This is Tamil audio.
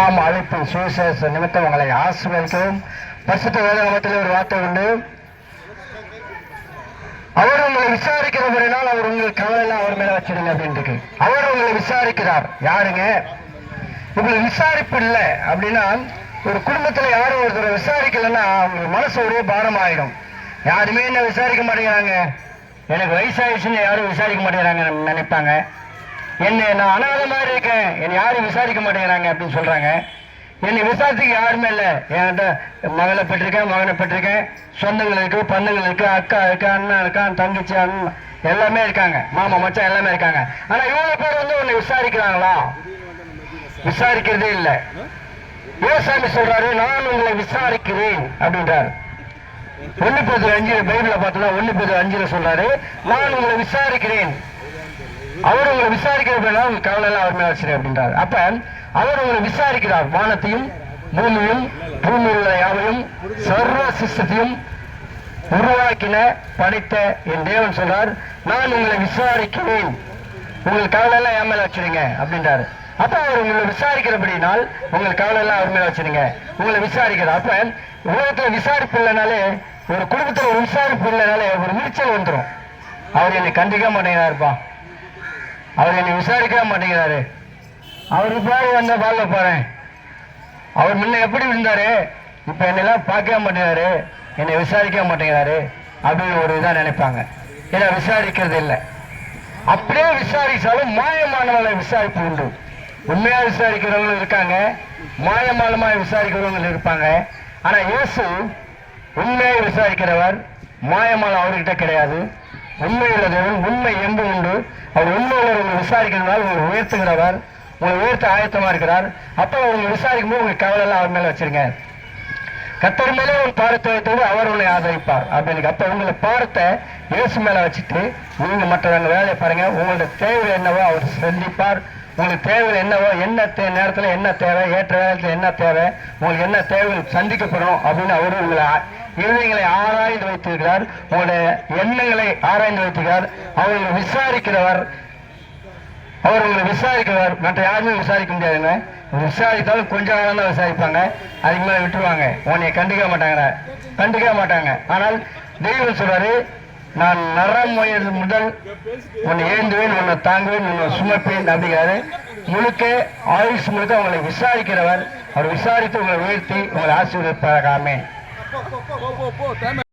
அழைப்பு சுவிசேஷ நிமித்தம் உங்களை ஆசீர்வதிக்கவும். பரிசுத்த வேதாகமத்தில் ஒரு வார்த்தை உண்டு, அவர் உங்களை விசாரிக்கிறபடினால் அவர் உங்கள் கவலையெல்லாம் அவர் மேல வச்சிருங்க அப்படின்ட்டு. அவர் உங்களை விசாரிக்கிறார். யாருங்க? உங்களுக்கு விசாரிப்பு இல்லை அப்படின்னா, ஒரு குடும்பத்துல யாரும் ஒருத்தரை விசாரிக்கலன்னா அவங்க மனசு ஒரே பாரம் ஆயிடும். யாருமே என்ன விசாரிக்க மாட்டேங்கிறாங்க, எனக்கு வயசாயிடுச்சுன்னு யாரும் விசாரிக்க மாட்டேங்கிறாங்க நினைப்பாங்க. என்ன நான் அனாத மாதிரி இருக்கேன், என்னை யாரும் விசாரிக்க மாட்டேங்கிறாங்க அப்படின்னு சொல்றாங்க. என்னை விசாரித்துக்கு யாருமே இல்லை. என்கிட்ட மகளை பெற்றிருக்கேன், மகனை பெற்றிருக்கேன், சொந்தங்கள் இருக்கு, பந்தங்கள் இருக்கு, அக்கா இருக்கா, அண்ணன் இருக்கான், தங்கச்சி, அண்ணன் எல்லாமே இருக்காங்க, மாமா மச்சான் எல்லாமே இருக்காங்க. ஆனா இவ்வளவு பேர் உன்னை விசாரிக்கிறாங்களா? விசாரிக்கிறதே இல்லை. ஏசாமி சொல்றாரு, நான் உங்களை விசாரிக்கிறேன் அப்படின்றாரு. 1:5 பைபிள பார்த்தோம்னா 1:5 சொல்றாரு, நான் உங்களை விசாரிக்கிறேன். அவர் உங்களை விசாரிக்கிறதுனா கவலை எல்லாம் அவர் மேல வச்சிரு அப்படின்றாரு. அப்ப அவர் உங்களை விசாரிக்கிறார். வானத்தையும் பூமியும் பூமியில் உள்ள யாவையும் சர்வ சிஸ்டத்தையும் உருவாக்கின படைத்த என் தேவன் சொல்றார், நான் உங்களை விசாரிக்கிறேன், உங்கள் கவலை எல்லாம் என் மேல வச்சிருங்க அப்படின்றாரு. அப்ப அவர் உங்களை விசாரிக்கிறபடினால் உங்கள் கவலை எல்லாம் அவர் மேல வச்சிருங்க, உங்களை விசாரிக்கிறார். அப்ப உலகத்துல விசாரிப்பு இல்லைனாலே, ஒரு குடும்பத்துல ஒரு விசாரிப்பு இல்லைனாலே ஒரு விரிச்சல் வந்துடும். அவர் என்னை கண்டிக்க மாட்டேங்கிறாருப்பா, அவர் என்னை விசாரிக்க மாட்டேங்கிறாரு, அவருக்கு பின்னாடி வந்த பால்ல போறேன், அவர் முன்ன எப்படி இருந்தாரு, இப்ப என்னெல்லாம் பார்க்க மாட்டேங்கிறாரு, என்னை விசாரிக்க மாட்டேங்கிறாரு அப்படின்னு ஒரு இதான் நினைப்பாங்க. ஏன்னா விசாரிக்கிறது இல்லை. அப்படியே விசாரிச்சாலும் மாயமானவர்களை விசாரிப்பு உண்டு. உண்மையா விசாரிக்கிறவங்களும் இருக்காங்க, மாயமானமா விசாரிக்கிறவங்க இருப்பாங்க. ஆனா இயேசு உண்மையை விசாரிக்கிறவர், மாயமான அவர்கிட்ட கிடையாது. உண்மை உள்ளதவன், உண்மை எம்பு உண்டு. அவர் உண்மையுள்ள உங்களை விசாரிக்கிறதுனால உங்களை உயர்த்துகிறவர், உங்களை உயர்த்த ஆயத்தமா இருக்கிறார். அப்ப உங்களை விசாரிக்கும் போது உங்க கவலை எல்லாம் அவர் மேல வச்சிருங்க. கர்த்தர் மேலே உங்க பாரத்தை வைத்தது அவர் உங்களை ஆதரிப்பார் அப்படின்னு. அப்ப உங்களை பாரத்தை இயேசு மேல வச்சுட்டு நீங்க மற்றவங்க வேலையை பாருங்க. உங்களோட தேவை என்னவோ அவர் சந்திப்பார். உங்களுக்கு தேவை என்னவோ, என்ன நேரத்தில் என்ன தேவை, ஏற்ற நேரத்தில் என்ன தேவை, உங்களுக்கு என்ன தேவை சந்திக்கப்படும் அப்படின்னு அவரு உங்களை இருதயங்களை ஆராய்ந்து வைத்திருக்கிறார். உங்களுடைய எண்ணங்களை ஆராய்ந்து வைத்திருக்கிறார். அவர்களை விசாரிக்கிறவர், அவர் உங்களை விசாரிக்கிறவர். மற்ற யாருமே விசாரிக்க முடியாதுங்க. விசாரித்தாலும் கொஞ்ச காலம் தான் விசாரிப்பாங்க, அதுக்கு மேலே விட்டுருவாங்க. உன்னை கண்டுக்க மாட்டாங்க. ஆனால் தெய்வம் சொல்றாரு, நான் நரம் வயது முதல் உன்னை ஏந்துவேன், உன்னை தாங்குவேன், உன்னை சுமப்பேன் அப்படிங்கிறாரு. முழுக்க ஆயுஷ் முழுக்க உங்களை விசாரிக்கிறவர். அவர் விசாரித்து உங்களை உயர்த்தி உங்களை ஆசீர்வதிப்பாராமே.